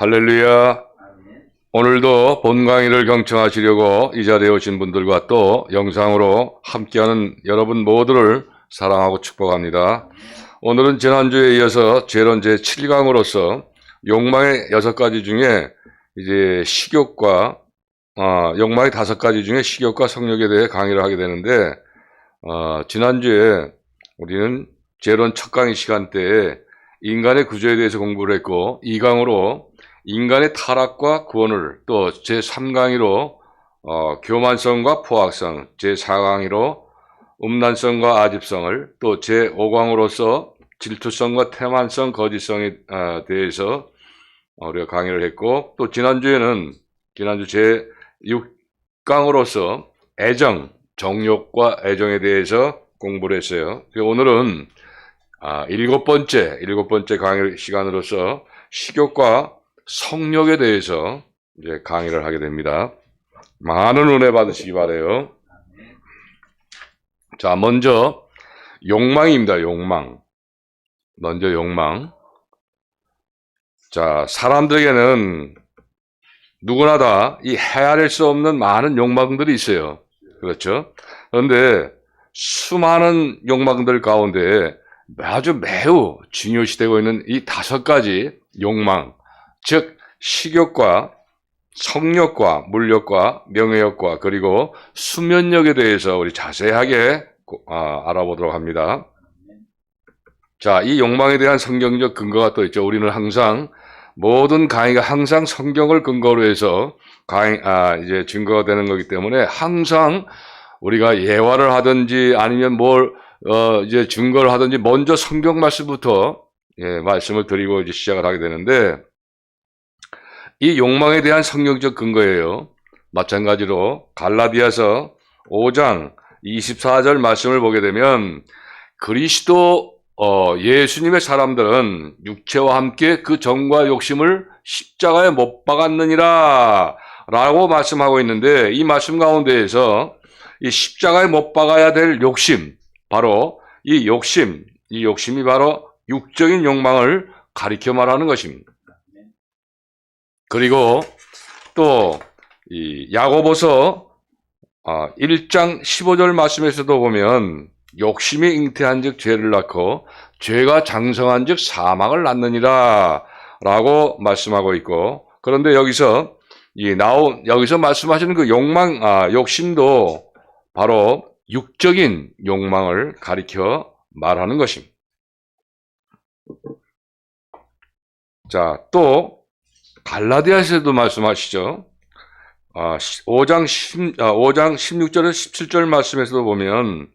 할렐루야. 오늘도 본 강의를 경청하시려고 이 자리에 오신 분들과 또 영상으로 함께하는 여러분 모두를 사랑하고 축복합니다. 오늘은 지난주에 이어서 제론 제7강으로서 욕망의 6가지 중에 이제 식욕과 욕망의 5가지 중에 식욕과 성욕에 대해 강의를 하게 되는데, 지난주에 우리는 제론 첫 강의 시간대에 인간의 구조에 대해서 공부를 했고, 2강으로 인간의 타락과 구원을, 또 제3강의로 교만성과 포악성, 제4강의로 음란성과 아집성을, 또 제5강으로서 질투성과 태만성, 거짓성에 대해서 우리가 강의를 했고, 또 지난주 제6강으로서 애정, 정욕과 애정에 대해서 공부를 했어요. 오늘은 일곱 번째 강의 시간으로서 식욕과 성욕에 대해서 이제 강의를 하게 됩니다. 많은 은혜 받으시기 바라요. 자, 먼저 욕망입니다. 욕망. 먼저 욕망. 자, 사람들에게는 누구나 다 이 헤아릴 수 없는 많은 욕망들이 있어요. 그렇죠? 그런데 수많은 욕망들 가운데 아주 매우 중요시되고 있는 이 5가지 욕망, 즉 식욕과 성욕과 물욕과 명예욕과 그리고 수면욕에 대해서 우리 자세하게 알아보도록 합니다. 자, 이 욕망에 대한 성경적 근거가 또 있죠. 우리는 항상 모든 강의가 항상 성경을 근거로 해서 이제 증거가 되는 거기 때문에 항상 우리가 예화를 하든지 아니면 이제 증거를 하든지 먼저 성경 말씀부터 말씀을 드리고 이제 시작을 하게 되는데, 이 욕망에 대한 성경적 근거예요. 마찬가지로 갈라디아서 5장 24절 말씀을 보게 되면 그리스도 예수님의 사람들은 육체와 함께 그 정과 욕심을 십자가에 못 박았느니라 라고 말씀하고 있는데, 이 말씀 가운데에서 이 십자가에 못 박아야 될 욕심, 바로 이 욕심이 바로 육적인 욕망을 가리켜 말하는 것입니다. 그리고 또 이 야고보서 1장 15절 말씀에서도 보면 욕심이 잉태한 즉 죄를 낳고 죄가 장성한 즉 사망을 낳느니라 라고 말씀하고 있고, 그런데 여기서 말씀하시는 그 욕심도 바로 육적인 욕망을 가리켜 말하는 것입니다. 자, 또 갈라디아서도 말씀하시죠. 5장 16절에서 17절 말씀에서도 보면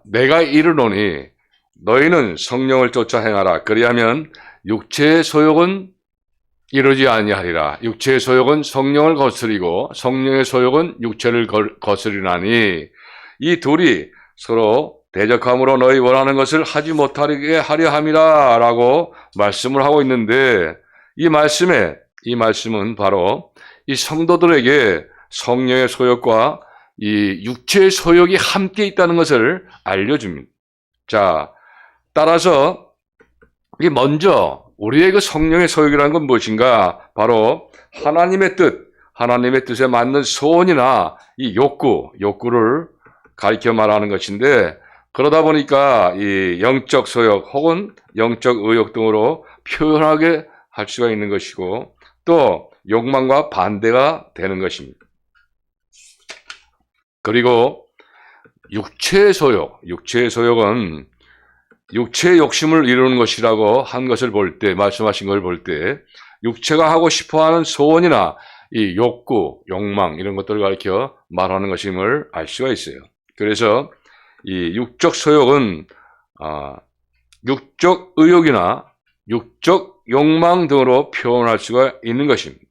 내가 이르노니 너희는 성령을 쫓아 행하라. 그리하면 육체의 소욕은 이루지 아니하리라. 육체의 소욕은 성령을 거스리고 성령의 소욕은 육체를 거스리나니 이 둘이 서로 대적함으로 너희 원하는 것을 하지 못하게 하려 함이라 라고 말씀을 하고 있는데, 이 말씀은 바로 이 성도들에게 성령의 소욕과 이 육체의 소욕이 함께 있다는 것을 알려줍니다. 자, 따라서 먼저 우리의 그 성령의 소욕이라는 건 무엇인가? 바로 하나님의 뜻에 맞는 소원이나 이 욕구를 가리켜 말하는 것인데, 그러다 보니까 이 영적 소욕 혹은 영적 의욕 등으로 표현하게 할 수가 있는 것이고, 또 욕망과 반대가 되는 것입니다. 그리고 육체의 소욕은 육체의 욕심을 이루는 것이라고 한 것을 볼 때, 말씀하신 걸 볼 때, 육체가 하고 싶어하는 소원이나 이 욕망 이런 것들을 가리켜 말하는 것임을 알 수가 있어요. 그래서 이 육적 소욕은 육적 의욕이나 육적 욕망 등으로 표현할 수가 있는 것입니다.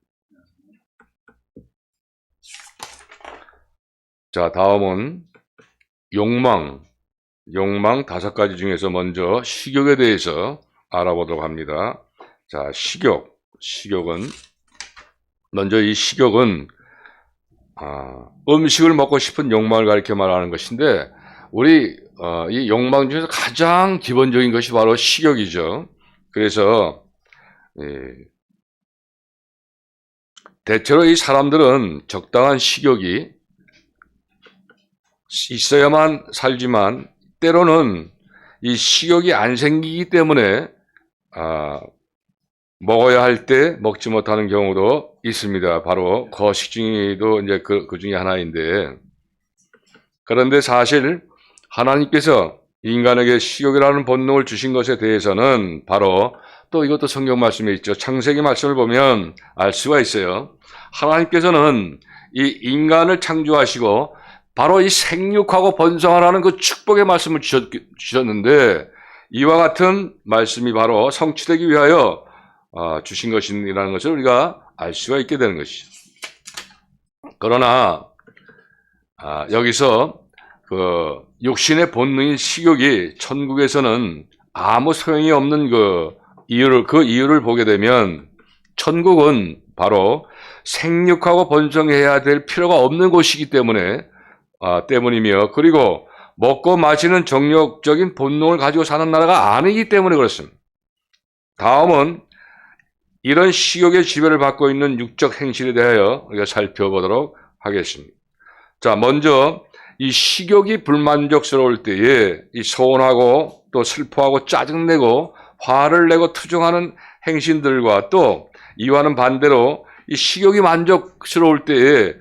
자, 다음은 욕망 5가지 중에서 먼저 식욕에 대해서 알아보도록 합니다. 자, 식욕은 먼저 이 식욕은 음식을 먹고 싶은 욕망을 가리켜 말하는 것인데, 이 욕망 중에서 가장 기본적인 것이 바로 식욕이죠. 그래서 대체로 이 사람들은 적당한 식욕이 있어야만 살지만 때로는 이 식욕이 안 생기기 때문에 먹어야 할 때 먹지 못하는 경우도 있습니다. 바로 거식증이도 이제 그 중에 하나인데, 그런데 사실 하나님께서 인간에게 식욕이라는 본능을 주신 것에 대해서는 바로 또 이것도 성경 말씀에 있죠. 창세기 말씀을 보면 알 수가 있어요. 하나님께서는 이 인간을 창조하시고 바로 이 생육하고 번성하라는 그 축복의 말씀을 주셨는데, 이와 같은 말씀이 바로 성취되기 위하여 주신 것이라는 것을 우리가 알 수가 있게 되는 것이죠. 그러나 여기서 그 육신의 본능인 식욕이 천국에서는 아무 소용이 없는 그 이유를 보게 되면, 천국은 바로 생육하고 번성해야 될 필요가 없는 곳이기 때문이며, 그리고 먹고 마시는 정욕적인 본능을 가지고 사는 나라가 아니기 때문에 그렇습니다. 다음은 이런 식욕의 지배를 받고 있는 육적 행실에 대하여 우리가 살펴보도록 하겠습니다. 자, 먼저 이 식욕이 불만족스러울 때에 이 서운하고 또 슬퍼하고 짜증내고 화를 내고 투정하는 행신들과, 또 이와는 반대로 이 식욕이 만족스러울 때에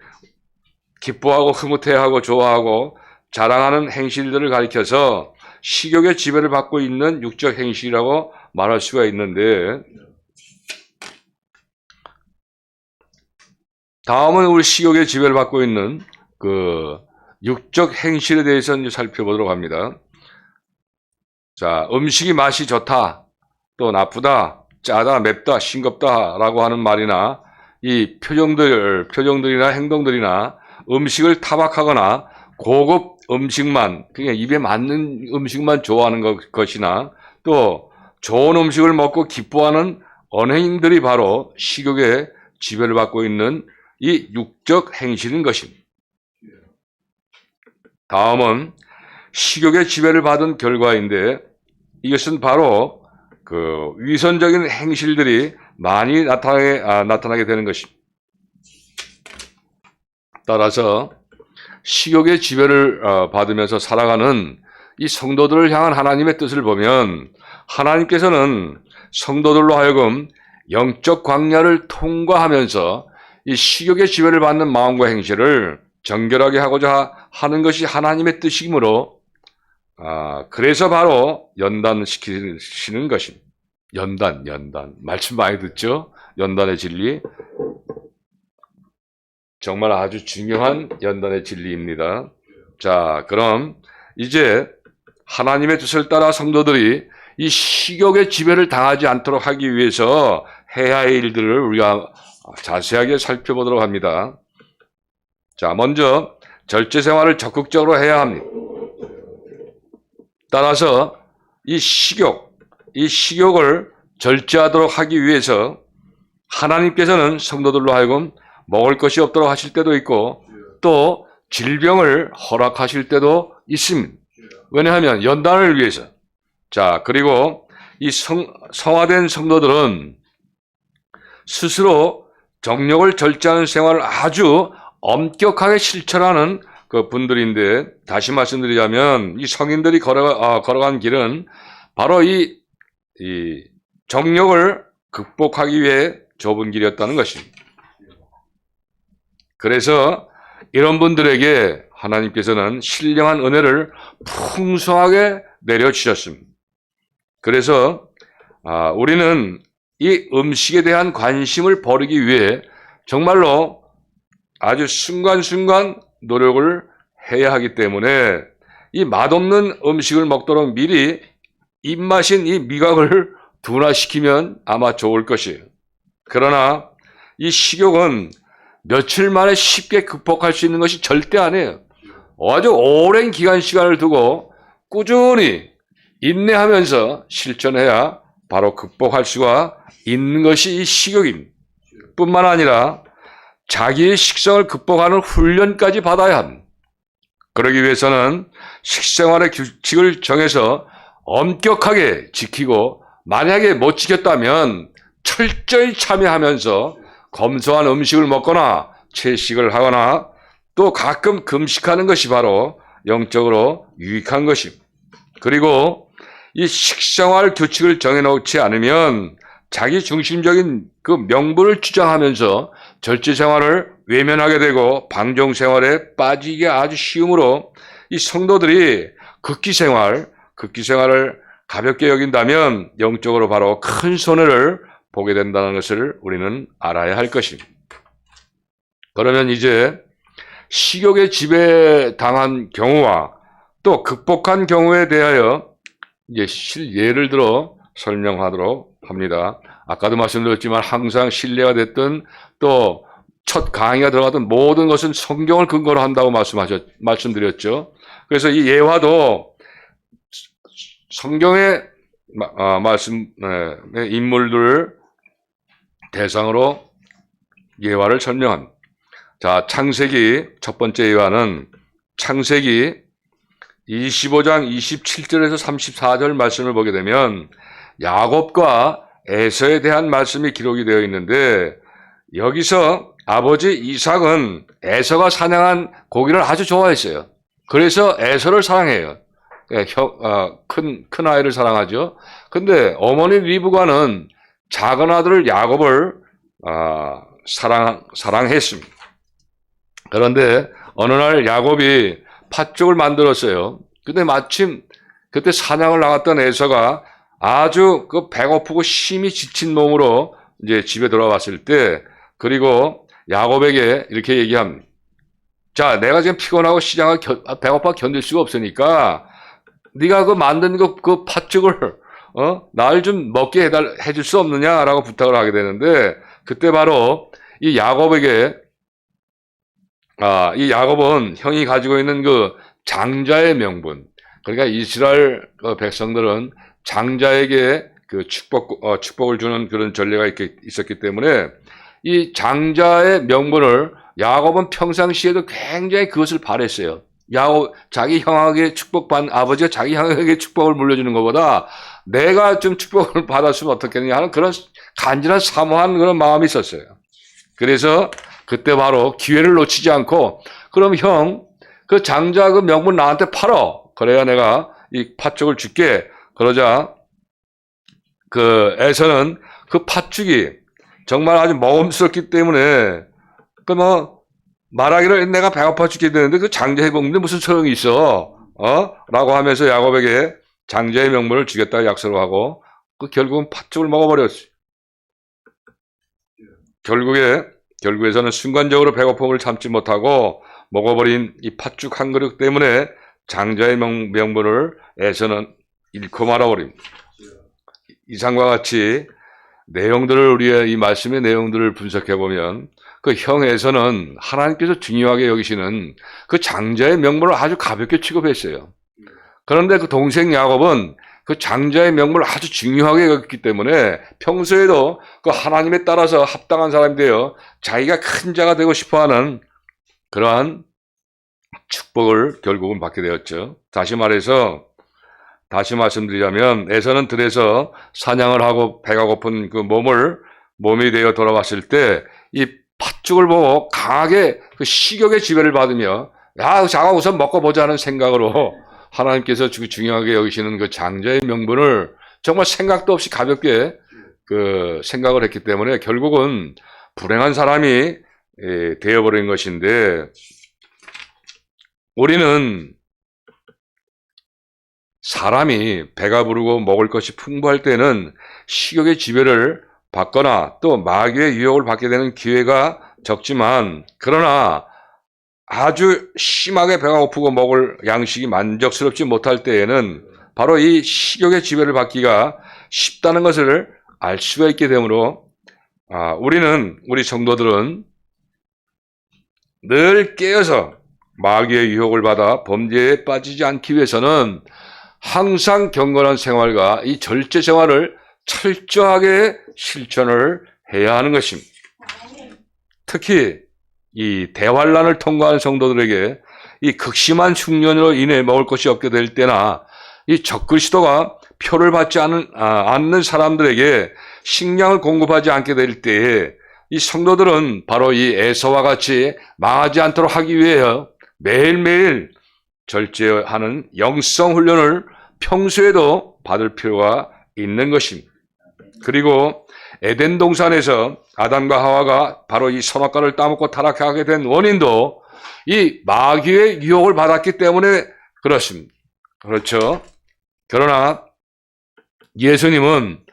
기뻐하고 흐뭇해하고 좋아하고 자랑하는 행실들을 가리켜서 식욕의 지배를 받고 있는 육적 행실이라고 말할 수가 있는데, 다음은 우리 식욕의 지배를 받고 있는 그 육적 행실에 대해서 이제 살펴보도록 합니다. 자, 음식이 맛이 좋다, 또 나쁘다, 짜다, 맵다, 싱겁다라고 하는 말이나 이 표정들이나 행동들이나 음식을 타박하거나 고급 음식만, 그냥 입에 맞는 음식만 좋아하는 것이나 또 좋은 음식을 먹고 기뻐하는 언행들이 바로 식욕의 지배를 받고 있는 이 육적 행실인 것입니다. 다음은 식욕의 지배를 받은 결과인데, 이것은 바로 그 위선적인 행실들이 많이 나타나게 되는 것입니다. 따라서 식욕의 지배를 받으면서 살아가는 이 성도들을 향한 하나님의 뜻을 보면, 하나님께서는 성도들로 하여금 영적 광야를 통과하면서 이 식욕의 지배를 받는 마음과 행실을 정결하게 하고자 하는 것이 하나님의 뜻이므로, 그래서 바로 연단시키시는 것입니다. 연단. 말씀 많이 듣죠? 연단의 진리. 정말 아주 중요한 연단의 진리입니다. 자, 그럼 이제 하나님의 뜻을 따라 성도들이 이 식욕의 지배를 당하지 않도록 하기 위해서 해야 할 일들을 우리가 자세하게 살펴보도록 합니다. 자, 먼저 절제 생활을 적극적으로 해야 합니다. 따라서 이 식욕을 절제하도록 하기 위해서 하나님께서는 성도들로 하여금 먹을 것이 없도록 하실 때도 있고, 또 질병을 허락하실 때도 있습니다. 왜냐하면 연단을 위해서. 자, 그리고 이 성화된 성도들은 스스로 정욕을 절제하는 생활을 아주 엄격하게 실천하는 그 분들인데, 다시 말씀드리자면 이 성인들이 걸어간 길은 바로 이 정욕을 극복하기 위해 좁은 길이었다는 것입니다. 그래서 이런 분들에게 하나님께서는 신령한 은혜를 풍성하게 내려주셨습니다. 그래서 우리는 이 음식에 대한 관심을 버리기 위해 정말로 아주 순간순간 노력을 해야 하기 때문에 이 맛없는 음식을 먹도록 미리 입맛인 이 미각을 둔화시키면 아마 좋을 것이에요. 그러나 이 식욕은 며칠 만에 쉽게 극복할 수 있는 것이 절대 아니에요. 아주 오랜 시간을 두고 꾸준히 인내하면서 실천해야 바로 극복할 수가 있는 것이 이 식욕입니다. 뿐만 아니라 자기의 식성을 극복하는 훈련까지 받아야 합니다. 그러기 위해서는 식생활의 규칙을 정해서 엄격하게 지키고, 만약에 못 지켰다면 철저히 참여하면서 검소한 음식을 먹거나 채식을 하거나 또 가끔 금식하는 것이 바로 영적으로 유익한 것입니다. 그리고 이 식생활 규칙을 정해놓지 않으면 자기 중심적인 그 명분을 주장하면서 절제 생활을 외면하게 되고 방종 생활에 빠지게 아주 쉬우므로 이 성도들이 극기 생활을 가볍게 여긴다면 영적으로 바로 큰 손해를 보게 된다는 것을 우리는 알아야 할 것입니다. 그러면 이제 식욕에 지배당한 경우와 또 극복한 경우에 대하여 이제 예를 들어 설명하도록 합니다. 아까도 말씀드렸지만 항상 신뢰가 됐든 또 첫 강의가 들어가던 모든 것은 성경을 근거로 한다고 말씀드렸죠. 그래서 이 예화도 성경의 말씀의 인물들을 대상으로 예화를 설명합니다. 자, 창세기 첫 번째 예화는 창세기 25장 27절에서 34절 말씀을 보게 되면 야곱과 에서에 대한 말씀이 기록이 되어 있는데 여기서 아버지 이삭은 에서가 사냥한 고기를 아주 좋아했어요. 그래서 에서를 사랑해요. 큰 아이를 사랑하죠. 근데 어머니 리브가는 작은 아들 야곱을 사랑했습니다. 그런데 어느 날 야곱이 팥죽을 만들었어요. 근데 마침 그때 사냥을 나갔던 에서가 아주 그 배고프고 심히 지친 몸으로 이제 집에 돌아왔을 때, 그리고 야곱에게 이렇게 얘기합니다. 자, 내가 지금 피곤하고 시장을 배고파 견딜 수가 없으니까 네가 그 만든 그 팥죽을 날 좀 먹게 해줄 수 없느냐라고 부탁을 하게 되는데, 그때 바로 이 야곱에게 이 야곱은 형이 가지고 있는 그 장자의 명분, 그러니까 이스라엘 백성들은 장자에게 그 축복을 주는 그런 전례가 있었기 때문에 이 장자의 명분을 야곱은 평상시에도 굉장히 그것을 바랬어요. 자기 형에게 아버지가 자기 형에게 축복을 물려주는 것보다 내가 좀 축복을 받았으면 어떻겠느냐 하는 그런 간절한 사모한 그런 마음이 있었어요. 그래서 그때 바로 기회를 놓치지 않고, 그럼 형, 그 장자 그 명분 나한테 팔어. 그래야 내가 이 팥죽을 줄게. 그러자 에서는 그 팥죽이 정말 아주 먹음스럽기 때문에 말하기를 내가 배고파 죽게 되는데 그 장자의 명분에 무슨 소용이 있어? 라고 하면서 야곱에게 장자의 명분을 주겠다고 약속을 하고 결국은 팥죽을 먹어버렸어요. 결국에서는 순간적으로 배고픔을 참지 못하고 먹어버린 이 팥죽 한 그릇 때문에 장자의 명분을 에서는 잃고 말아버립니다. 이상과 같이 우리의 이 말씀의 내용들을 분석해보면 그 형에서는 하나님께서 중요하게 여기시는 그 장자의 명분을 아주 가볍게 취급했어요. 그런데 그 동생 야곱은 그 장자의 명분을 아주 중요하게 여겼기 때문에 평소에도 그 하나님에 따라서 합당한 사람이 되어 자기가 큰 자가 되고 싶어하는 그러한 축복을 결국은 받게 되었죠. 다시 말씀드리자면 에서는 들에서 사냥을 하고 배가 고픈 그 몸이 되어 돌아왔을 때 이 팥죽을 보고 강하게 그 식욕의 지배를 받으며 자가 우선 먹고 보자는 생각으로 하나님께서 중요하게 여기시는 그 장자의 명분을 정말 생각도 없이 가볍게 생각을 했기 때문에 결국은 불행한 사람이 되어버린 것인데, 우리는 사람이 배가 부르고 먹을 것이 풍부할 때는 식욕의 지배를 받거나 또 마귀의 유혹을 받게 되는 기회가 적지만, 그러나 아주 심하게 배가 고프고 먹을 양식이 만족스럽지 못할 때에는 바로 이 식욕의 지배를 받기가 쉽다는 것을 알 수가 있게 되므로 우리 성도들은 늘 깨어서 마귀의 유혹을 받아 범죄에 빠지지 않기 위해서는 항상 경건한 생활과 이 절제 생활을 철저하게 실천을 해야 하는 것입니다. 특히 이 대환란을 통과한 성도들에게 이 극심한 흉년으로 인해 먹을 것이 없게 될 때나 이 적그리스도가 표를 받지 않는 사람들에게 식량을 공급하지 않게 될 때에 이 성도들은 바로 이 에서와 같이 망하지 않도록 하기 위해 매일매일 절제하는 영성 훈련을 평소에도 받을 필요가 있는 것입니다. 그리고 에덴 동산에서 아담과 하와가 바로 이 선악과를 따먹고 타락하게 된 원인도 이 마귀의 유혹을 받았기 때문에 그렇습니다. 그렇죠. 그러나 예수님은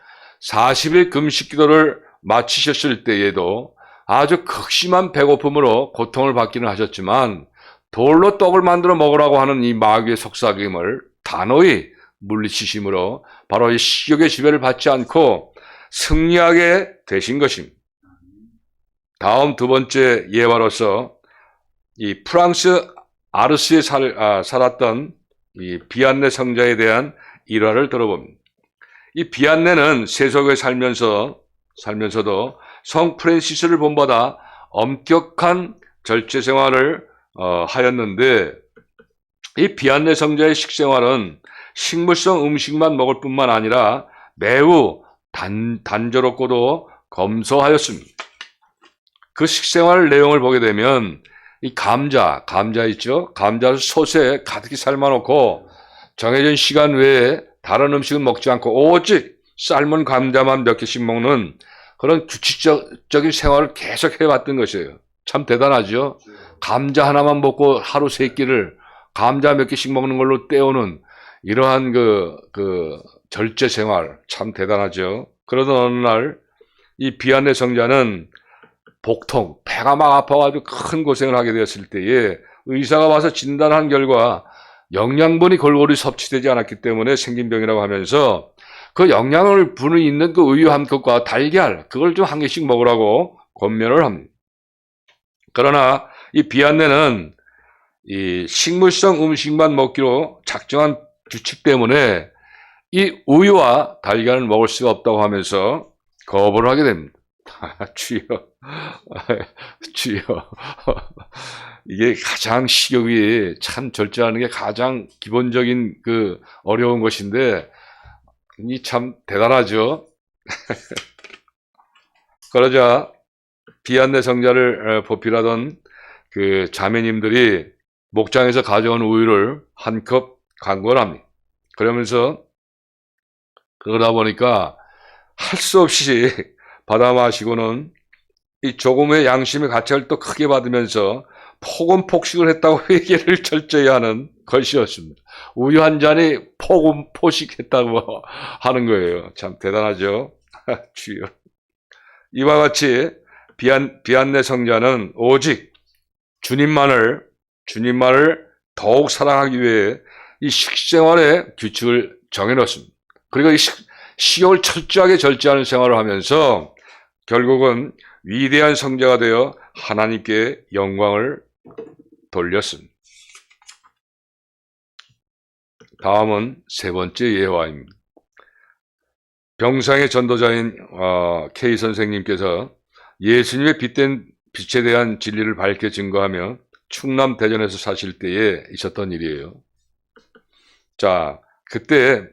40일 금식 기도를 마치셨을 때에도 아주 극심한 배고픔으로 고통을 받기는 하셨지만 돌로 떡을 만들어 먹으라고 하는 이 마귀의 속삭임을 단호히 물리치심으로 바로 이 식욕의 지배를 받지 않고 승리하게 되신 것입니다. 다음 두 번째 예화로서 이 프랑스 아르스에 살았던 이 비안네 성자에 대한 일화를 들어봅니다. 이 비안네는 세속에 살면서도 성 프란시스를 본받아 엄격한 절제 생활을 하였는데 이 비안네 성자의 식생활은 식물성 음식만 먹을 뿐만 아니라 매우 단조롭고도 검소하였습니다. 그 식생활 내용을 보게 되면 이 감자 있죠? 감자를 솥에 가득히 삶아놓고 정해진 시간 외에 다른 음식은 먹지 않고 오직 삶은 감자만 몇 개씩 먹는 그런 규칙적인 생활을 계속 해왔던 것이에요. 참 대단하죠? 감자 하나만 먹고 하루 3끼를 감자 몇 개씩 먹는 걸로 때우는 이러한 그 절제 생활 참 대단하죠. 그러던 어느 날 이 비안네 성자는 복통, 배가 막 아파가지고 큰 고생을 하게 되었을 때에 의사가 와서 진단한 결과 영양분이 골고루 섭취되지 않았기 때문에 생긴 병이라고 하면서 그 영양을 분이 있는 그 우유 한 컵과 달걀 그걸 좀 한 개씩 먹으라고 권면을 합니다. 그러나 이 비안네는 이 식물성 음식만 먹기로 작정한 규칙 때문에 이 우유와 달걀을 먹을 수가 없다고 하면서 거부를 하게 됩니다. 주여, 주여. 이게 가장 식욕이 참 절제하는 게 가장 기본적인 그 어려운 것인데, 이 참 대단하죠. 그러자 비안네 성자를 보필하던 그 자매님들이 목장에서 가져온 우유를 한 컵 간구를 합니다. 그러면서 그러다 보니까 할 수 없이 받아 마시고는 이 조금의 양심의 가책을 또 크게 받으면서 폭언폭식을 했다고 회개를 철저히 하는 것이었습니다. 우유 한 잔이 폭언폭식했다고 하는 거예요. 참 대단하죠. 주여. 이와 같이 비안네 성자는 오직 주님만을 더욱 사랑하기 위해 이 식생활의 규칙을 정해놓습니다. 그리고 이 식욕을 철저하게 절제하는 생활을 하면서 결국은 위대한 성자가 되어 하나님께 영광을 돌렸습니다. 다음은 세 번째 예화입니다. 병상의 전도자인 K 선생님께서 예수님의 빛에 대한 진리를 밝게 증거하며 충남 대전에서 사실 때에 있었던 일이에요. 자, 그때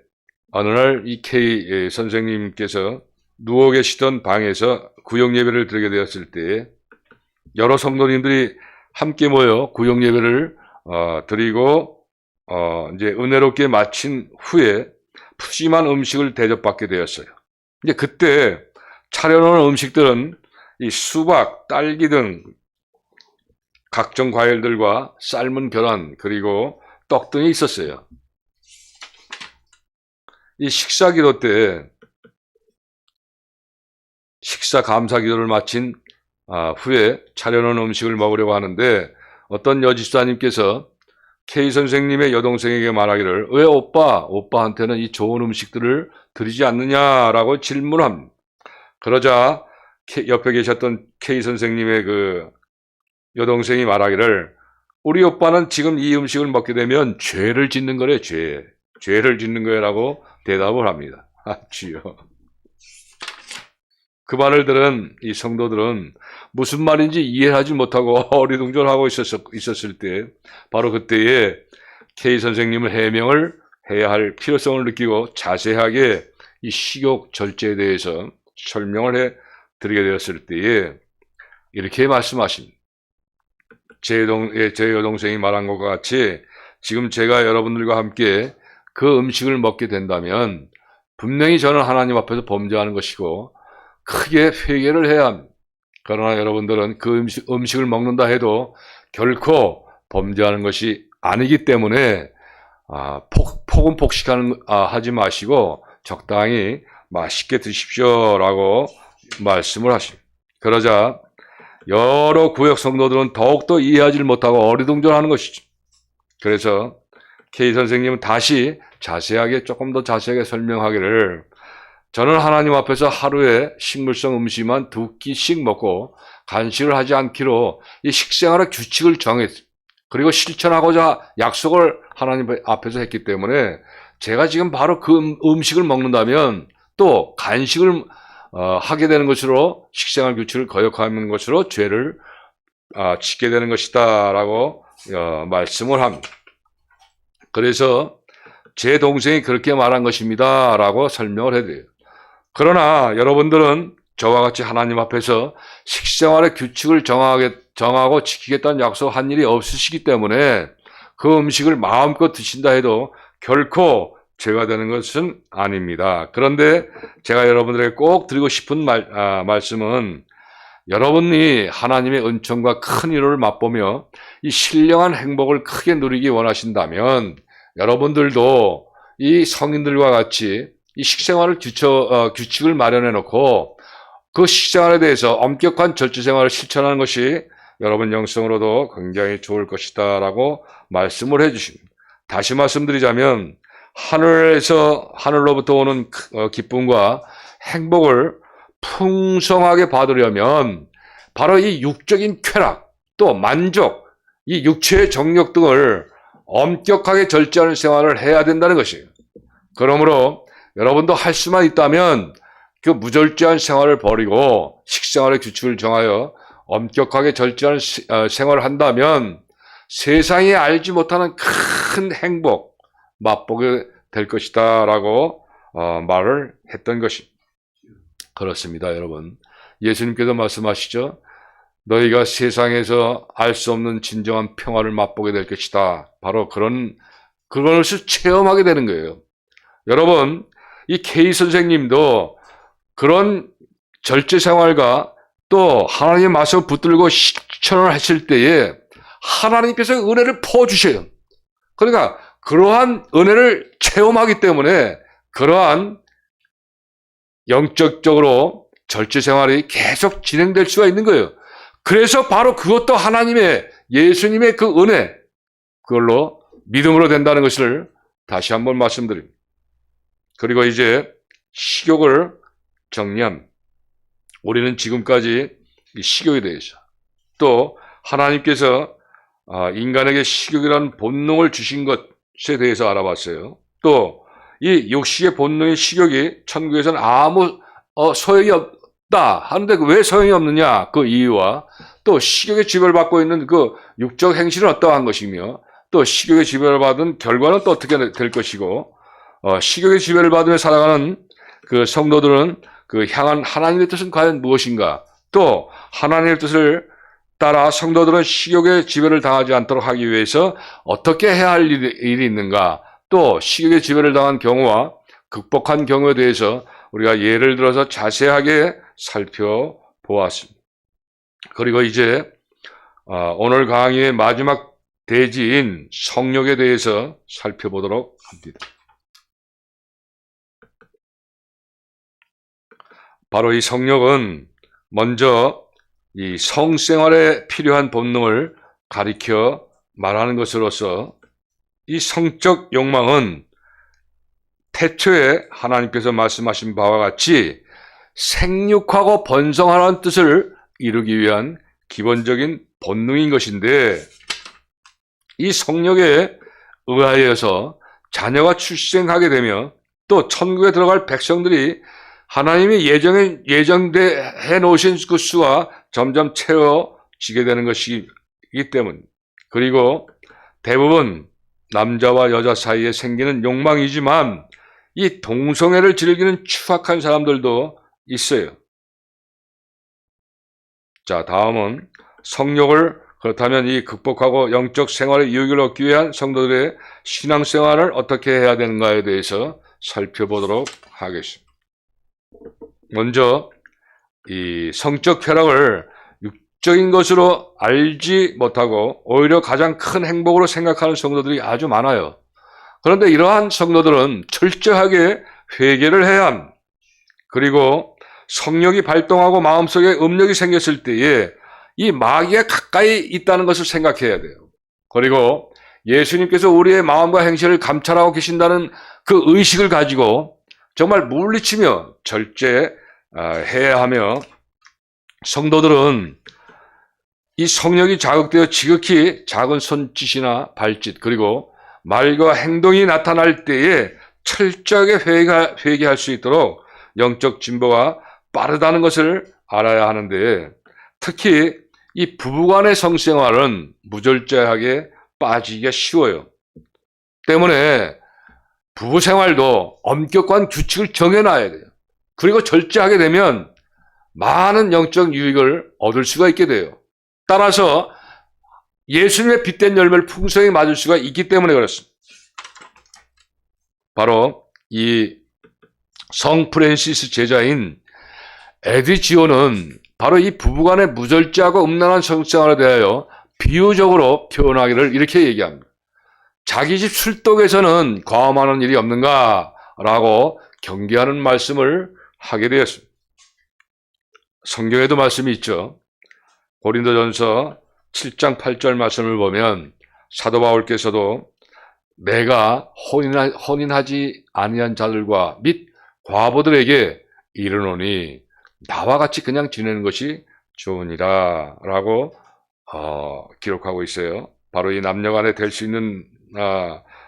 어느 날 이 K 선생님께서 누워 계시던 방에서 구역 예배를 드리게 되었을 때에 여러 성도님들이 함께 모여 구역 예배를 드리고 이제 은혜롭게 마친 후에 푸짐한 음식을 대접받게 되었어요. 이제 그때 차려놓은 음식들은 이 수박, 딸기 등 각종 과일들과 삶은 계란 그리고 떡 등이 있었어요. 이 식사 기도 때 식사 감사 기도를 마친 후에 차려놓은 음식을 먹으려고 하는데 어떤 여집사님께서 K 선생님의 여동생에게 말하기를 왜 오빠한테는 이 좋은 음식들을 드리지 않느냐라고 질문합니다. 그러자 옆에 계셨던 K 선생님의 그 여동생이 말하기를 우리 오빠는 지금 이 음식을 먹게 되면 죄를 짓는 거래. 죄를 짓는 거라고 대답을 합니다. 주여. 그 말을 들은 이 성도들은 무슨 말인지 이해하지 못하고 어리둥절하고 있었을 때 바로 그때에 K 선생님을 해명을 해야 할 필요성을 느끼고 자세하게 이 식욕 절제에 대해서 설명을 해 드리게 되었을 때에 이렇게 말씀하십니다. 제 여동생이 말한 것과 같이 지금 제가 여러분들과 함께 그 음식을 먹게 된다면 분명히 저는 하나님 앞에서 범죄하는 것이고 크게 회개를 해야 합니다. 그러나 여러분들은 그 음식을 먹는다 해도 결코 범죄하는 것이 아니기 때문에 폭은 하지 마시고 적당히 맛있게 드십시오라고 말씀을 하십니다. 그러자 여러 구역 성도들은 더욱더 이해하지 못하고 어리둥절하는 것이죠. 그래서 K 선생님은 다시 조금 더 자세하게 설명하기를, 저는 하나님 앞에서 하루에 식물성 음식만 2끼씩 먹고 간식을 하지 않기로 이 식생활의 규칙을 정했어요. 그리고 실천하고자 약속을 하나님 앞에서 했기 때문에 제가 지금 바로 그 음식을 먹는다면 또 간식을 하게 되는 것으로 식생활 규칙을 거역하는 것으로 죄를 짓게 되는 것이다 라고 말씀을 합니다. 그래서 제 동생이 그렇게 말한 것입니다 라고 설명을 해드려요. 그러나 여러분들은 저와 같이 하나님 앞에서 식생활의 규칙을 정하고 지키겠다는 약속을 한 일이 없으시기 때문에 그 음식을 마음껏 드신다 해도 결코 죄가 되는 것은 아닙니다. 그런데 제가 여러분들에게 꼭 드리고 싶은 말씀은, 여러분이 하나님의 은총과 큰 위로를 맛보며 이 신령한 행복을 크게 누리기 원하신다면 여러분들도 이 성인들과 같이 이 식생활을 규칙을 마련해 놓고 그 식생활에 대해서 엄격한 절제생활을 실천하는 것이 여러분 영성으로도 굉장히 좋을 것이다 라고 말씀을 해주십니다. 다시 말씀드리자면 하늘로부터 오는 기쁨과 행복을 풍성하게 받으려면 바로 이 육적인 쾌락, 또 만족, 이 육체의 정욕 등을 엄격하게 절제하는 생활을 해야 된다는 것이에요. 그러므로 여러분도 할 수만 있다면 그 무절제한 생활을 버리고 식생활의 규칙을 정하여 엄격하게 절제하는 생활을 한다면 세상이 알지 못하는 큰 행복 맛보게 될 것이다 라고 말을 했던 것입니다. 그렇습니다, 여러분. 예수님께서 말씀하시죠. 너희가 세상에서 알 수 없는 진정한 평화를 맛보게 될 것이다. 바로 그것을 체험하게 되는 거예요. 여러분, 이 K 선생님도 그런 절제 생활과 또 하나님의 말씀을 붙들고 실천을 하실 때에 하나님께서 은혜를 퍼주셔요. 그러니까 그러한 은혜를 체험하기 때문에 그러한 영적적으로 절제 생활이 계속 진행될 수가 있는 거예요. 그래서 바로 그것도 예수님의 그 은혜, 그걸로 믿음으로 된다는 것을 다시 한번 말씀드립니다. 그리고 이제 식욕을 정리합니다. 우리는 지금까지 이 식욕에 대해서, 또 하나님께서 인간에게 식욕이라는 본능을 주신 것에 대해서 알아봤어요. 또 이 육식의 본능의 식욕이 천국에서는 아무 소용이 없다 하는데 왜 소용이 없느냐, 그 이유와 또 식욕의 지배를 받고 있는 그 육적 행실은 어떠한 것이며 또 식욕의 지배를 받은 결과는 또 어떻게 될 것이고, 식욕의 지배를 받으며 살아가는 그 성도들은 그 향한 하나님의 뜻은 과연 무엇인가, 또 하나님의 뜻을 따라 성도들은 식욕의 지배를 당하지 않도록 하기 위해서 어떻게 해야 할 일이 있는가, 또 식욕의 지배를 당한 경우와 극복한 경우에 대해서 우리가 예를 들어서 자세하게 살펴보았습니다. 그리고 이제 오늘 강의의 마지막 대지인 성욕에 대해서 살펴보도록 합니다. 바로 이 성욕은 먼저 이 성생활에 필요한 본능을 가리켜 말하는 것으로서 이 성적 욕망은 태초에 하나님께서 말씀하신 바와 같이 생육하고 번성하라는 뜻을 이루기 위한 기본적인 본능인 것인데, 이 성욕에 의하여서 자녀가 출생하게 되며 또 천국에 들어갈 백성들이 하나님이 예정해 놓으신 그 수가 점점 채워지게 되는 것이기 때문, 그리고 대부분 남자와 여자 사이에 생기는 욕망이지만 이 동성애를 즐기는 추악한 사람들도 있어요. 자, 다음은 성욕을 그렇다면 이 극복하고 영적 생활의 유익을 얻기 위한 성도들의 신앙생활을 어떻게 해야 되는가에 대해서 살펴보도록 하겠습니다. 먼저 이 성적 쾌락을 육적인 것으로 알지 못하고 오히려 가장 큰 행복으로 생각하는 성도들이 아주 많아요. 그런데 이러한 성도들은 철저하게 회개를 해야 합니다. 그리고 성령이 발동하고 마음속에 음력이 생겼을 때에 이 마귀가 가까이 있다는 것을 생각해야 돼요. 그리고 예수님께서 우리의 마음과 행실을 감찰하고 계신다는 그 의식을 가지고 정말 물리치며 절제해야 하며, 성도들은 이 성령이 자극되어 지극히 작은 손짓이나 발짓 그리고 말과 행동이 나타날 때에 철저하게 회개할 수 있도록 영적 진보가 빠르다는 것을 알아야 하는데, 특히 이 부부간의 성생활은 무절제하게 빠지기가 쉬워요. 때문에 부부생활도 엄격한 규칙을 정해놔야 돼요. 그리고 절제하게 되면 많은 영적 유익을 얻을 수가 있게 돼요. 따라서 예수님의 빛된 열매를 풍성히 맞을 수가 있기 때문에 그렇습니다. 바로 이 성 프랜시스 제자인 에드지오는 바로 이 부부간의 무절제하고 음란한 성생활에 대하여 비유적으로 표현하기를 이렇게 얘기합니다. 자기 집 술독에서는 과음하는 일이 없는가? 라고 경계하는 말씀을 하게 되었습니다. 성경에도 말씀이 있죠. 고린도전서 7장 8절 말씀을 보면 사도 바울께서도 내가 혼인하지 아니한 자들과 및 과부들에게 이르노니 나와 같이 그냥 지내는 것이 좋으니라 라고 기록하고 있어요. 바로 이 남녀간에 될 수 있는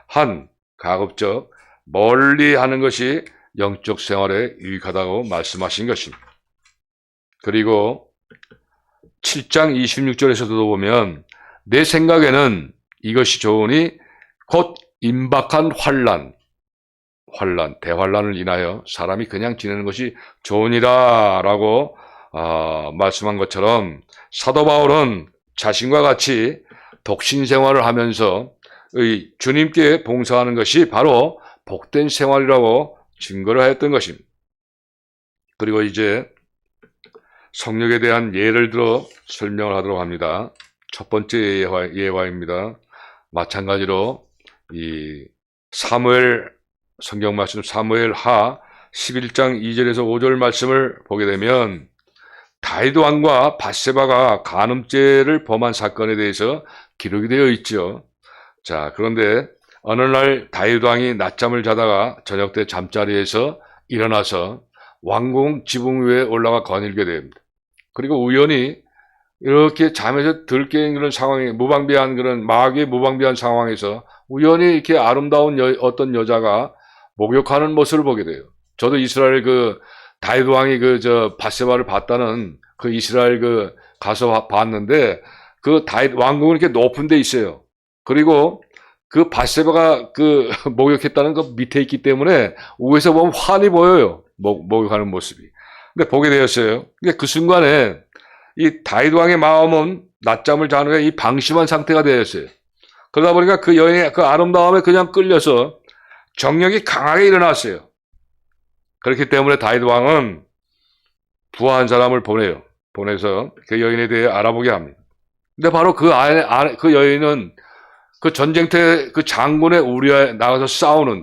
한 가급적 멀리 하는 것이 영적 생활에 유익하다고 말씀하신 것입니다. 그리고 7장 26절에서도 보면 내 생각에는 이것이 좋으니 곧 임박한 대환란을 인하여 사람이 그냥 지내는 것이 좋으니라 라고 말씀한 것처럼, 사도 바울은 자신과 같이 독신 생활을 하면서 주님께 봉사하는 것이 바로 복된 생활이라고 증거를 하였던 것입니다. 그리고 이제 성령에 대한 예를 들어 설명을 하도록 합니다. 첫 번째 예화입니다. 마찬가지로 이 성경 말씀 사무엘 하 11장 2절에서 5절 말씀을 보게 되면 다윗 왕과 밧세바가 간음죄를 범한 사건에 대해서 기록이 되어 있죠. 자, 그런데 어느 날 다윗 왕이 낮잠을 자다가 저녁 때 잠자리에서 일어나서 왕궁 지붕 위에 올라가 거닐게 됩니다. 그리고 우연히 이렇게 잠에서 들 깨인 그런 상황에 무방비한 그런 마귀의 무방비한 상황에서 우연히 이렇게 아름다운 어떤 여자가 목욕하는 모습을 보게 돼요. 저도 이스라엘 다윗 왕이 밧세바를 봤다는 이스라엘 가서 봤는데 다윗 왕궁은 이렇게 높은 데 있어요. 그리고 밧세바가 목욕했다는 그 밑에 있기 때문에 위에서 보면 환히 보여요. 목욕하는 모습이. 근데 보게 되었어요. 근데 그 순간에 이 다윗 왕의 마음은 낮잠을 자는 게 이 방심한 상태가 되었어요. 그러다 보니까 그 여인의 아름다움에 그냥 끌려서 정력이 강하게 일어났어요. 그렇기 때문에 다윗 왕은 부하한 사람을 보내서 그 여인에 대해 알아보게 합니다. 근데 바로 그 여인은 전쟁터에 장군의 우리아에 나가서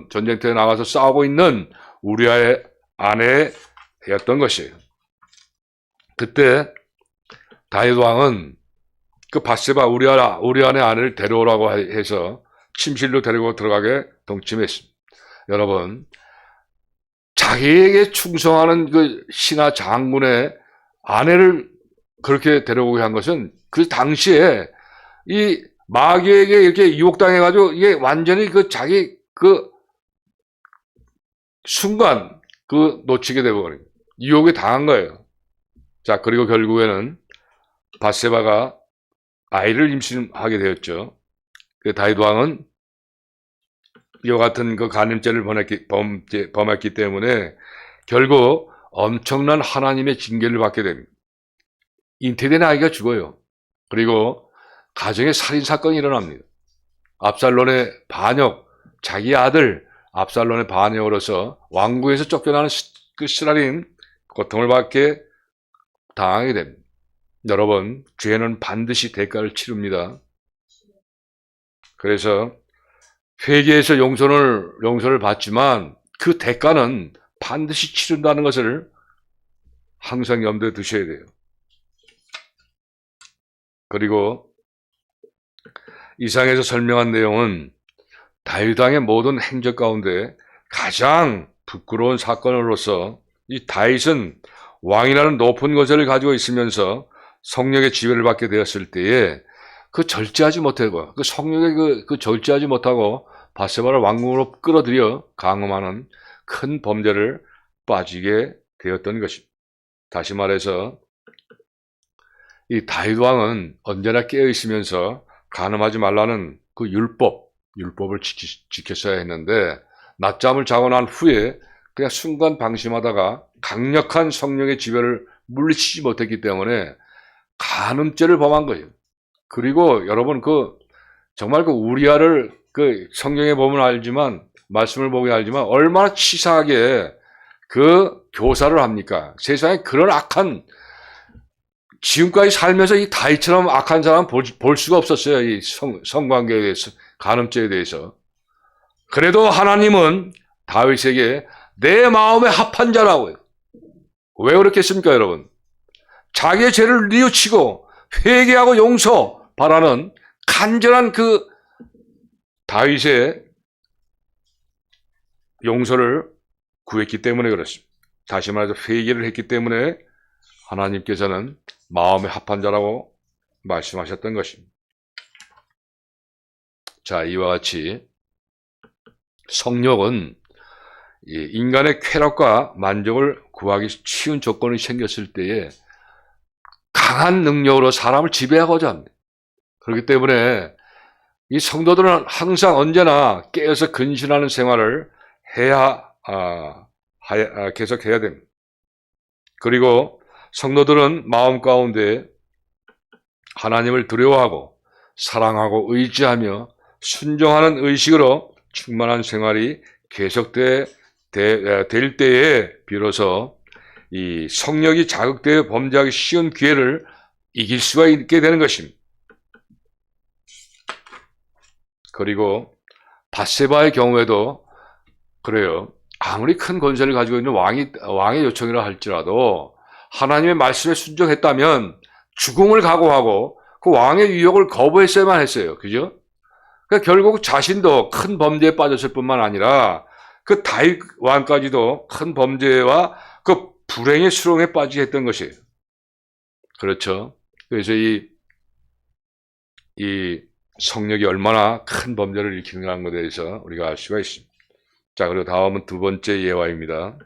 전쟁터에 나가서 싸우고 있는 우리아의 아내였던 것이에요. 그때 다윗 왕은 밧세바 우리아의 아내를 데려오라고 해서 침실로 데리고 들어가게 동침했습니다. 여러분, 자기에게 충성하는 신하 장군의 아내를 그렇게 데려오게 한 것은 그 당시에 이 마귀에게 이렇게 유혹당해가지고 이게 완전히 자기 순간 놓치게 되버린 유혹에 당한 거예요. 자, 그리고 결국에는 밧세바가 아이를 임신하게 되었죠. 다윗 왕은 이와 같은 간음죄를 범했기 때문에 결국 엄청난 하나님의 징계를 받게 됩니다. 잉태된 아이가 죽어요. 그리고 가정에 살인사건이 일어납니다. 압살론의 반역, 자기 아들 압살론의 반역으로서 왕궁에서 쫓겨나는 그 시라린 고통을 받게 당하게 됩니다. 여러분, 죄는 반드시 대가를 치릅니다. 그래서 회개해서 용서를 받지만 그 대가는 반드시 치른다는 것을 항상 염두에 두셔야 돼요. 그리고 이상에서 설명한 내용은 다윗 왕의 모든 행적 가운데 가장 부끄러운 사건으로서 이 다윗은 왕이라는 높은 권세를 가지고 있으면서 성령의 지배를 받게 되었을 때에 그 절제하지 못하고 그 성령의 그 절제하지 못하고 바세바를 왕궁으로 끌어들여 강음하는 큰 범죄를 빠지게 되었던 것입니다. 다시 말해서 이 다윗 왕은 언제나 깨어 있으면서 간음하지 말라는 그 율법을 지켰어야 했는데 낮잠을 자고 난 후에 그냥 순간 방심하다가 강력한 성령의 지배를 물리치지 못했기 때문에 간음죄를 범한 거예요. 그리고 여러분 정말 우리아를 성경에 보면 알지만 말씀을 보게 알지만 얼마나 치사하게 교사를 합니까? 세상에 그런 악한 지금까지 살면서 이 다윗처럼 악한 사람 볼 수가 없었어요. 이 성관계에 대해서, 간음죄에 대해서. 그래도 하나님은 다윗에게 내 마음에 합한 자라고요. 왜 그렇겠습니까, 여러분? 자기의 죄를 뉘우치고 회개하고 용서 바라는 간절한 다윗의 용서를 구했기 때문에 그렇습니다. 다시 말해서 회개를 했기 때문에 하나님께서는 마음에 합한 자라고 말씀하셨던 것입니다. 자, 이와 같이 성욕은 인간의 쾌락과 만족을 구하기 쉬운 조건이 생겼을 때에 강한 능력으로 사람을 지배하고자 합니다. 그렇기 때문에 이 성도들은 항상 언제나 깨어서 근신하는 생활을 계속해야 됩니다. 그리고 성도들은 마음 가운데 하나님을 두려워하고 사랑하고 의지하며 순종하는 의식으로 충만한 생활이 계속될 때에 비로소 이 성욕이 자극되어 범죄하기 쉬운 기회를 이길 수가 있게 되는 것입니다. 그리고 밧세바의 경우에도 그래요. 아무리 큰 권세를 가지고 있는 왕의 요청이라 할지라도 하나님의 말씀에 순종했다면 죽음을 각오하고 그 왕의 유혹을 거부했어야만 했어요. 그죠? 그러니까 결국 자신도 큰 범죄에 빠졌을 뿐만 아니라 그 다윗 왕까지도 큰 범죄와 그 불행의 수렁에 빠지게 했던 것이에요. 그렇죠? 그래서 이 성욕이 얼마나 큰 범죄를 일으키는가에 대해서 우리가 알 수가 있습니다. 자, 그리고 다음은 두 번째 예화입니다.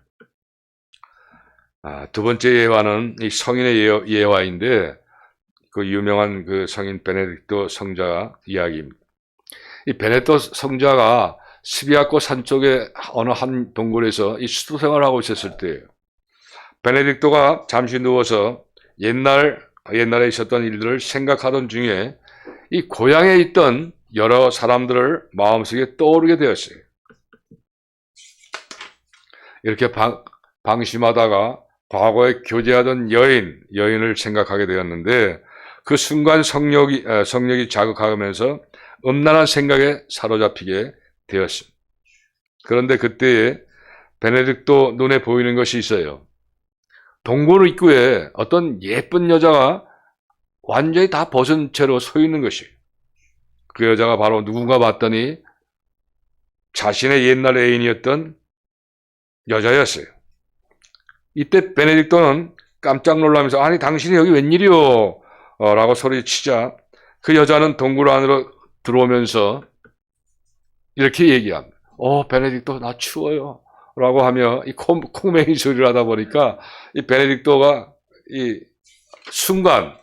두 번째 예화는 이 성인의 예화인데 그 유명한 그 성인 베네딕토 성자 이야기입니다. 이 베네딕토 성자가 스비아코 산 쪽의 어느 한 동굴에서 이 수도 생활을 하고 있었을 때예요. 베네딕토가 잠시 누워서 옛날에 있었던 일들을 생각하던 중에 이 고향에 있던 여러 사람들을 마음속에 떠오르게 되었어요. 이렇게 방심하다가 과거에 교제하던 여인을 생각하게 되었는데 그 순간 성욕이 자극하면서 음란한 생각에 사로잡히게 되었습니다. 그런데 그때에 베네딕토 눈에 보이는 것이 있어요. 동굴 입구에 어떤 예쁜 여자가 완전히 다 벗은 채로 서 있는 것이에요. 그 여자가 바로 누군가 봤더니 자신의 옛날 애인이었던 여자였어요. 이때 베네딕토는 깜짝 놀라면서 아니 당신이 여기 웬일이요? 라고 소리치자 그 여자는 동굴 안으로 들어오면서 이렇게 얘기합니다. 베네딕토 나 추워요. 라고 하며 이 콩맹이 소리를 하다 보니까 이 베네딕토가 이 순간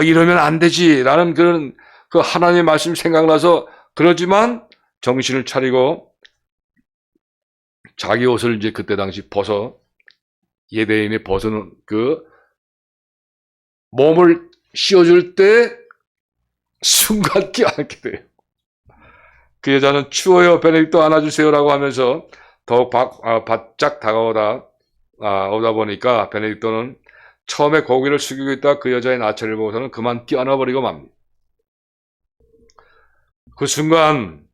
이러면 안 되지 라는 그런 그 하나님의 말씀이 생각나서 그러지만 정신을 차리고 자기 옷을 이제 그때 당시 예대인이 벗은 몸을 씌워줄 때 순간 끼어앉게 돼요. 그 여자는 추워요, 베네딕토 안아주세요라고 하면서 더욱 바짝 다가오다 오다 보니까 베네딕토는 처음에 고개를 숙이고 있다 그 여자의 나체를 보고서는 그만 뛰어나버리고 맙니다. 그 순간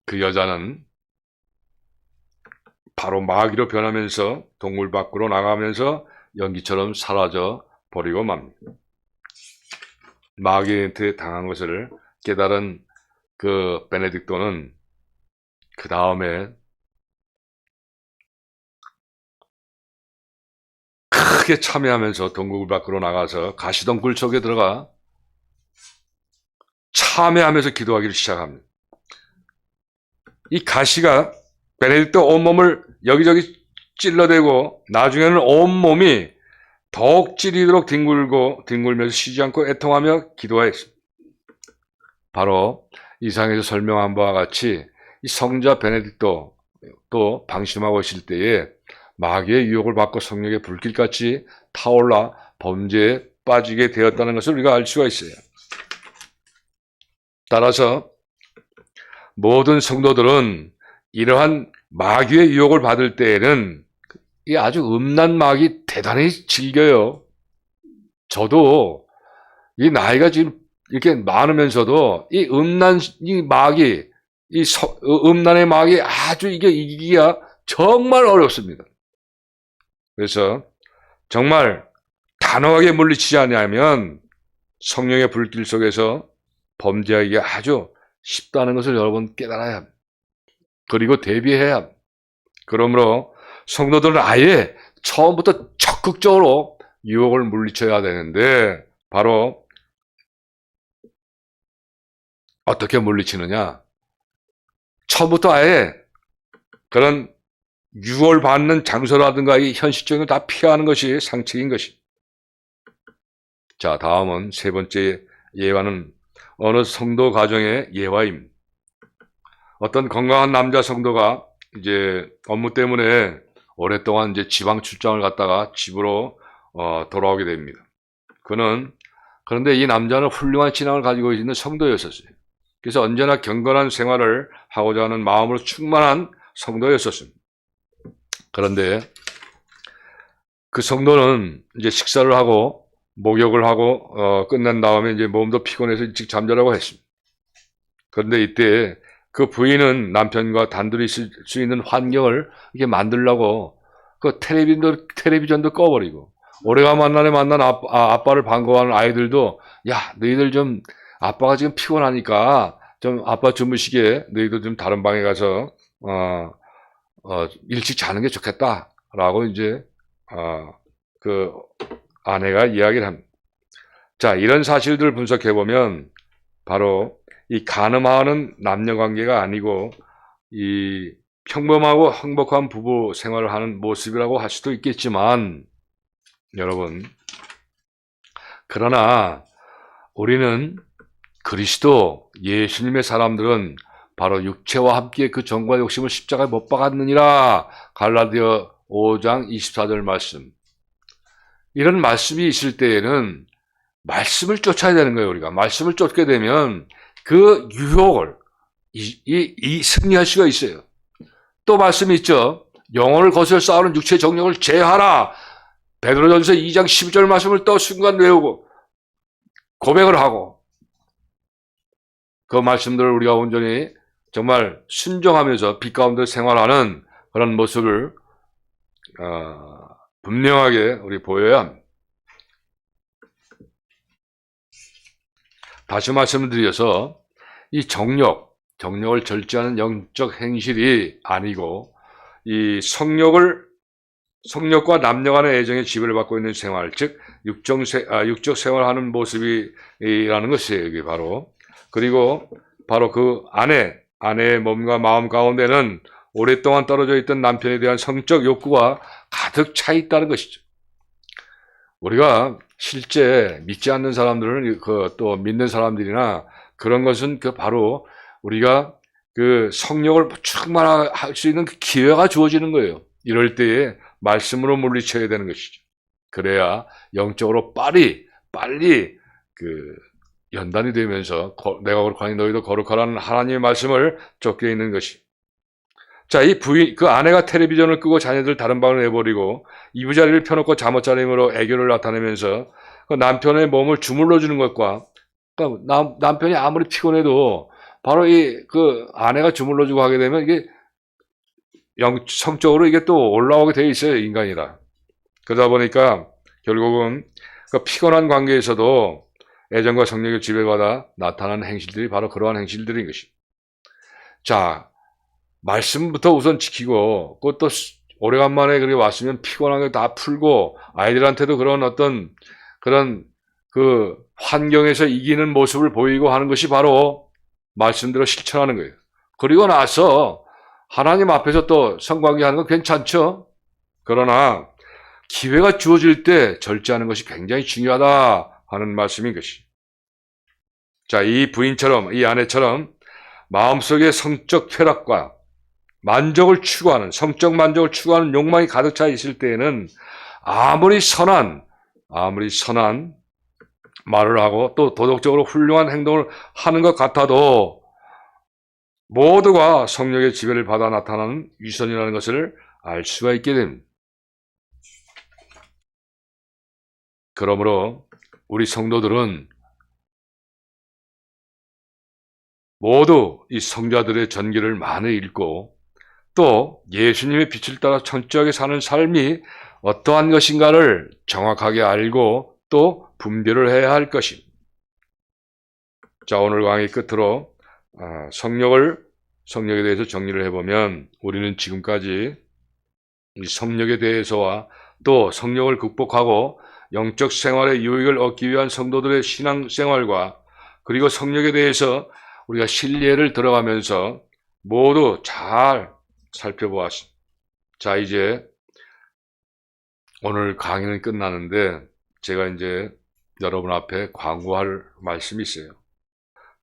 그 여자는 바로 마귀로 변하면서 동굴 밖으로 나가면서 연기처럼 사라져 버리고 맙니다. 마귀한테 당한 것을 깨달은 그 베네딕토는 그 다음에 크게 참회하면서 동굴 밖으로 나가서 가시덩굴 속에 들어가 참회하면서 기도하기를 시작합니다. 이 가시가 베네딕토 온몸을 여기저기 찔러대고 나중에는 온몸이 더욱 찌리도록 뒹굴면서 쉬지 않고 애통하며 기도했습니다. 바로 이상에서 설명한 바와 같이 이 성자 베네딕토 또 방심하고 있을 때에 마귀의 유혹을 받고 성령의 불길같이 타올라 범죄에 빠지게 되었다는 것을 우리가 알 수가 있어요. 따라서 모든 성도들은 이러한 마귀의 유혹을 받을 때에는 이 아주 음란 마귀 대단히 즐겨요. 저도 이 나이가 지금 이렇게 많으면서도 이 마귀, 음란의 마귀 아주 이게 이기기가 정말 어렵습니다. 그래서 정말 단호하게 물리치지 않으면 성령의 불길 속에서 범죄하기가 아주 쉽다는 것을 여러분 깨달아야 합니다. 그리고 대비해야 합니다. 그러므로 성도들은 아예 처음부터 적극적으로 유혹을 물리쳐야 되는데 바로 어떻게 물리치느냐? 처음부터 아예 그런 유혹을 받는 장소라든가 이 현실적인 걸 다 피하는 것이 상책인 것이. 자, 다음은 세 번째 예화는 어느 성도 가정의 예화입니다. 어떤 건강한 남자 성도가 이제 업무 때문에 오랫동안 이제 지방 출장을 갔다가 집으로 돌아오게 됩니다. 그런데 이 남자는 훌륭한 신앙을 가지고 있는 성도였었어요. 그래서 언제나 경건한 생활을 하고자 하는 마음으로 충만한 성도였었습니다. 그런데 그 성도는 이제 식사를 하고 목욕을 하고 끝난 다음에 이제 몸도 피곤해서 일찍 잠자라고 했습니다. 그런데 이때 그 부인은 남편과 단둘이 있을 수 있는 환경을 이렇게 만들려고 그 텔레비전도 꺼버리고 오래간만에 만난 아빠를 반가워하는 아이들도 야 너희들 좀 아빠가 지금 피곤하니까 좀 아빠 주무시게 너희도 좀 다른 방에 가서 일찍 자는 게 좋겠다라고 이제 그 아내가 이야기를 합니다. 자, 이런 사실들을 분석해 보면 바로 이 간음하는 남녀 관계가 아니고 이 평범하고 행복한 부부 생활을 하는 모습이라고 할 수도 있겠지만 여러분 그러나 우리는 그리스도 예수님의 사람들은 바로 육체와 함께 그 정과 욕심을 십자가에 못 박았느니라. 갈라디아 5장 24절 말씀. 이런 말씀이 있을 때에는 말씀을 쫓아야 되는 거예요. 우리가 말씀을 쫓게 되면 그 유혹을 승리할 수가 있어요. 또 말씀이 있죠. 영혼을 거슬러 싸우는 육체의 정욕을 제하라. 베드로전서 2장 12절 말씀을 또 순간 외우고 고백을 하고 그 말씀들을 우리가 온전히 정말 순종하면서 빛 가운데 생활하는 그런 모습을 분명하게 우리 보여야 합니다. 다시 말씀을 드려서 이 정욕을 절제하는 영적 행실이 아니고 이 성욕과 남녀 간의 애정의 지배를 받고 있는 생활, 즉 육적 생활하는 모습이라는 것이에요. 이게 바로. 그리고 바로 그 아내의 몸과 마음 가운데는 오랫동안 떨어져 있던 남편에 대한 성적 욕구가 가득 차 있다는 것이죠. 우리가 실제 믿지 않는 사람들은 또 믿는 사람들이나 그런 것은 바로 우리가 그 성욕을 충만할 수 있는 기회가 주어지는 거예요. 이럴 때에 말씀으로 물리쳐야 되는 것이죠. 그래야 영적으로 빨리 빨리 연단이 되면서 내가 거룩하니 너희도 거룩하라는 하나님의 말씀을 적혀 있는 것이. 자, 이 그 아내가 텔레비전을 끄고 자녀들 다른 방으로 내버리고 이부자리를 펴놓고 잠옷차림으로 애교를 나타내면서 그 남편의 몸을 주물러 주는 것과, 그러니까 남편이 아무리 피곤해도 바로 그 아내가 주물러 주고 하게 되면 이게 성적으로 이게 또 올라오게 돼 있어요, 인간이라. 그러다 보니까 결국은 그 피곤한 관계에서도 애정과 성령의 지배받아 나타나는 행실들이 바로 그러한 행실들인 것입니다. 자, 말씀부터 우선 지키고, 그것도 오래간만에 그렇게 왔으면 피곤한 게 다 풀고, 아이들한테도 그런 어떤, 그런 그 환경에서 이기는 모습을 보이고 하는 것이 바로 말씀대로 실천하는 거예요. 그리고 나서 하나님 앞에서 또 성관계 하는 건 괜찮죠? 그러나 기회가 주어질 때 절제하는 것이 굉장히 중요하다 하는 말씀인 것이. 자, 이 부인처럼, 이 아내처럼 마음속에 성적 쾌락과 만족을 추구하는, 성적 만족을 추구하는 욕망이 가득 차 있을 때에는 아무리 선한 말을 하고 또 도덕적으로 훌륭한 행동을 하는 것 같아도 모두가 성령의 지배를 받아 나타나는 위선이라는 것을 알 수가 있게 됩니다. 그러므로 우리 성도들은 모두 이 성자들의 전기를 많이 읽고 또 예수님의 빛을 따라 철저하게 사는 삶이 어떠한 것인가를 정확하게 알고 또 분별을 해야 할 것입니다. 자, 오늘 강의 끝으로 성령에 대해서 정리를 해보면 우리는 지금까지 이 성령에 대해서와 또 성령을 극복하고 영적 생활의 유익을 얻기 위한 성도들의 신앙생활과 그리고 성령에 대해서 우리가 신뢰를 들어가면서 모두 잘 살펴보았습니다. 자, 이제 오늘 강의는 끝나는데 제가 이제 여러분 앞에 광고할 말씀이 있어요.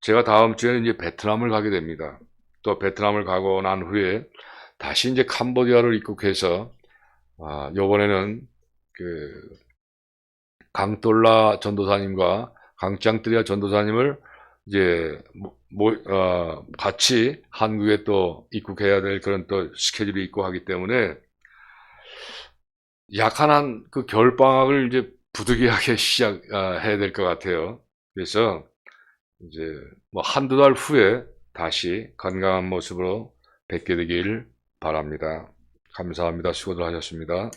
제가 다음 주에는 이제 베트남을 가게 됩니다. 또 베트남을 가고 난 후에 다시 이제 캄보디아를 입국해서 요번에는 강돌라 전도사님과 강짱뜨리아 전도사님을 이제 같이 한국에 또 입국해야 될 그런 또 스케줄이 있고 하기 때문에 약한 그 겨울방학을 이제 부득이하게 시작해야 될 것 같아요. 그래서 이제 한두 달 후에 다시 건강한 모습으로 뵙게 되길 바랍니다. 감사합니다. 수고들 하셨습니다.